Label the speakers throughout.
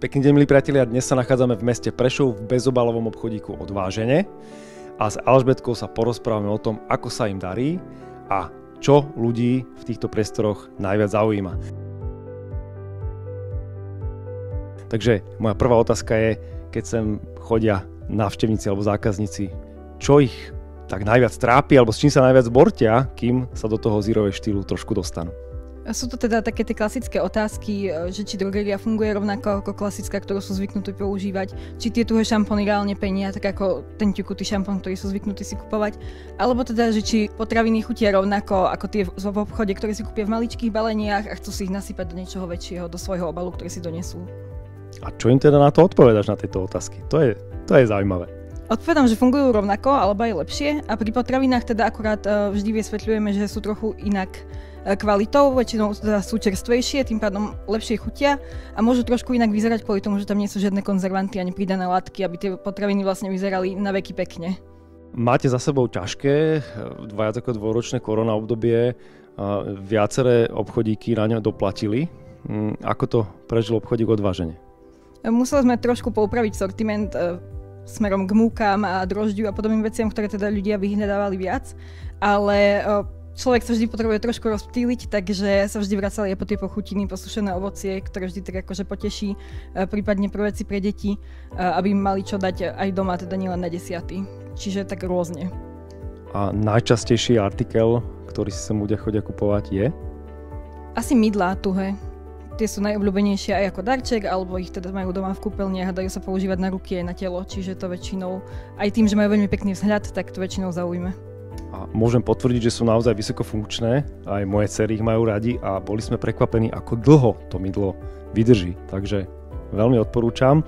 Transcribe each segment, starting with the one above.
Speaker 1: Pekný deň, milí priatelia, dnes sa nachádzame v meste Prešov v bezobalovom obchodíku Odvážene a s Alžbetkou sa porozprávame o tom, ako sa im darí a čo ľudí v týchto priestoroch najviac zaujíma. Takže moja prvá otázka je, keď sem chodia návštevníci alebo zákazníci, čo ich tak najviac trápi alebo s čím sa najviac bortia, kým sa do toho zírového štýlu trošku dostanú.
Speaker 2: Sú to teda také tie klasické otázky, že či drogeria funguje rovnako ako klasická, ktorú sú zvyknutí používať, či tie tuhé šampóny reálne penia, tak ako ten ťukutý šampón, ktorý sú zvyknutí si kupovať, alebo teda, že či potraviny chutia rovnako ako tie v obchode, ktoré si kúpia v maličkých baleniach a chcú si ich nasypať do niečoho väčšieho, do svojho obalu, ktorý si donesú. A
Speaker 1: čo im teda na to odpovedáš, na tieto otázky? To je zaujímavé.
Speaker 2: Odpovedám, že fungujú rovnako, alebo aj lepšie a pri potravinách teda akurát vždy vysvetľujeme, že sú trochu inak kvalitou, väčšinou sú čerstvejšie, tým pádom lepšie chutia a môžu trošku inak vyzerať kvôli tomu, že tam nie sú žiadne konzervanty ani pridané látky, aby tie potraviny vlastne vyzerali na veky pekne.
Speaker 1: Máte za sebou ťažké, viac ako dvojročné korona obdobie, viaceré obchodíky na ňo doplatili. Ako to prežil obchodík Odvážene?
Speaker 2: Museli sme trošku poupraviť sortiment smerom k múkam a drožďu a podobným veciam, ktoré teda ľudia vyhľadávali viac, ale človek sa vždy potrebuje trošku rozptýliť, takže sa vždy vracali aj po tie pochutiny, posušené ovocie, ktoré vždy tak akože poteší, prípadne pre veci pre deti, aby mali čo dať aj doma, teda nielen na desiaty. Čiže tak rôzne.
Speaker 1: A najčastejší artikel, ktorý si sa ľudia chodia kupovať, je?
Speaker 2: Asi mydlá tuhé. Tie sú najobľúbenejšie aj ako darček, alebo ich teda majú doma v kúpeľniach a dajú sa používať na ruky aj na telo, čiže to väčšinou, aj tým, že majú veľmi pekný vzhľad, tak to väčšinou zaujme.
Speaker 1: A môžem potvrdiť, že sú naozaj vysokofunkčné, aj moje dcery ich majú radi a boli sme prekvapení, ako dlho to mydlo vydrží, takže veľmi odporúčam.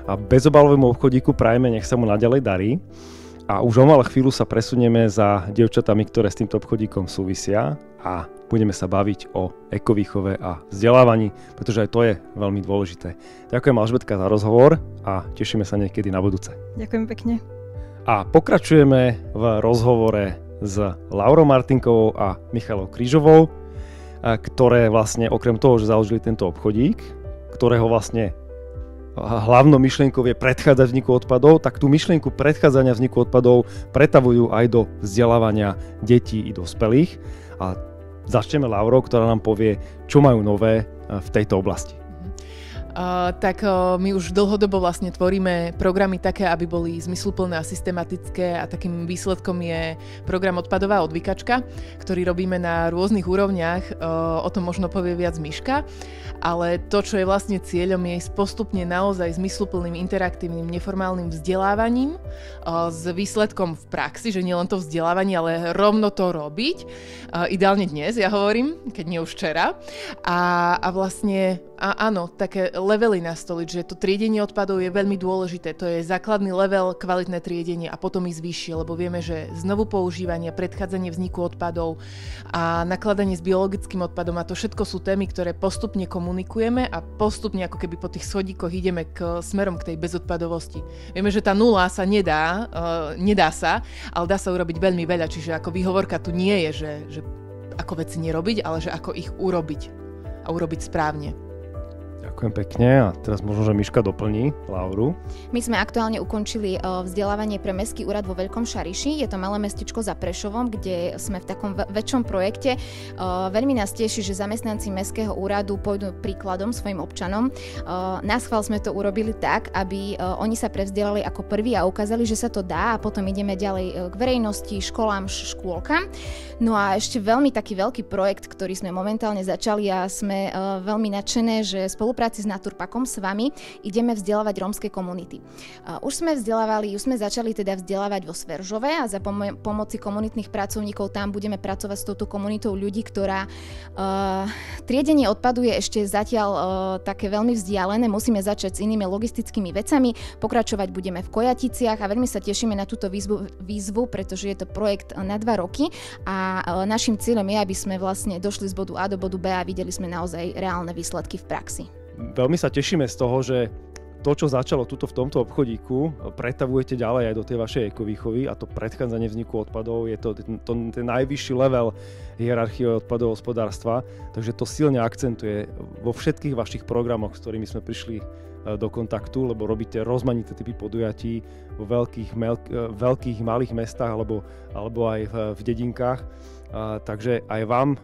Speaker 1: A bezobalovému obchodíku prajeme, nech sa mu naďalej darí. A už o malú chvíľu sa presunieme za dievčatami, ktoré s týmto obchodíkom súvisia a budeme sa baviť o ekovýchove a vzdelávaní, pretože aj to je veľmi dôležité. Ďakujem, Alžbetka, za rozhovor a tešíme sa niekedy na budúce.
Speaker 2: Ďakujem pekne.
Speaker 1: A pokračujeme v rozhovore s Laurou Martinkovou a Michalou Krížovou, ktoré vlastne okrem toho, že založili tento obchodík, ktorého vlastne hlavnou myšlienkou je predchádzať vzniku odpadov, tak tú myšlienku predchádzania vzniku odpadov pretavujú aj do vzdelávania detí i dospelých. A začneme Laurou, ktorá nám povie, čo majú nové v tejto oblasti.
Speaker 3: My už dlhodobo vlastne tvoríme programy také, aby boli zmysluplné a systematické a takým výsledkom je program Odpadová odvykačka, ktorý robíme na rôznych úrovniach, o tom možno povie viac Miška, ale to, čo je vlastne cieľom, je postupne naozaj zmysluplným, interaktívnym, neformálnym vzdelávaním s výsledkom v praxi, že nielen to vzdelávanie, ale rovno to robiť, ideálne dnes, ja hovorím, keď nie už včera, a vlastne áno, také levely nastoliť, že to triedenie odpadov je veľmi dôležité. To je základný level, kvalitné triedenie a potom ísť vyššie, lebo vieme, že znovu používanie, predchádzanie vzniku odpadov a nakladanie s biologickým odpadom a to všetko sú témy, ktoré postupne komunikujeme a postupne ako keby po tých schodíkoch ideme smerom k tej bezodpadovosti. Vieme, že tá nula sa nedá sa, ale dá sa urobiť veľmi veľa, čiže ako výhovorka tu nie je, že ako veci nerobiť, ale že ako ich urobiť a urobiť správne.
Speaker 1: Ďakujem pekne a teraz možno, že Miška doplní Lauru.
Speaker 4: My sme aktuálne ukončili vzdelávanie pre Mestský úrad vo Veľkom Šariši. Je to malé mestečko za Prešovom, kde sme v takom väčšom projekte. Veľmi nás teší, že zamestnanci Mestského úradu pôjdu príkladom svojim občanom. Naschvál sme to urobili tak, aby oni sa prevzdelali ako prví a ukázali, že sa to dá a potom ideme ďalej k verejnosti, školám, škôlkam. No a ešte veľmi taký veľký projekt, ktorý sme momentálne začali a sme veľmi nadšené, že spolupráci s Naturpakom s vami ideme vzdelávať rómske komunity. Už sme začali teda vzdelávať vo Sveržove a za pomoci komunitných pracovníkov tam budeme pracovať s touto komunitou ľudí, ktorá triedenie odpadu je ešte zatiaľ také veľmi vzdialené. Musíme začať s inými logistickými vecami, pokračovať budeme v Kojaticiach a veľmi sa tešíme na túto výzvu, pretože je to projekt na 2 roky a našim cieľom je, aby sme vlastne došli z bodu A do bodu B a videli sme naozaj reálne výsledky v praxi.
Speaker 1: Veľmi sa tešíme z toho, že to, čo začalo tuto v tomto obchodíku, pretavujete ďalej aj do tej vašej ekovýchovy a to predchádzanie vzniku odpadov je to ten najvyšší level hierarchie odpadového hospodárstva, takže to silne akcentuje vo všetkých vašich programoch, s ktorými sme prišli do kontaktu, lebo robíte rozmanité typy podujatí vo veľkých malých mestách alebo aj v dedinkách. Takže aj vám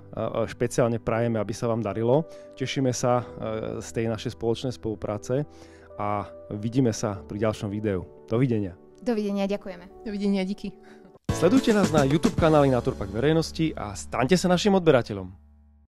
Speaker 1: špeciálne prajeme, aby sa vám darilo. Tešíme sa z tej našej spoločnej spolupráce a vidíme sa pri ďalšom videu. Dovidenia.
Speaker 4: Dovidenia, ďakujeme.
Speaker 3: Dovidenia, díky.
Speaker 1: Sledujte nás na YouTube kanáli Naturpak verejnosti a staňte sa našim odberateľom.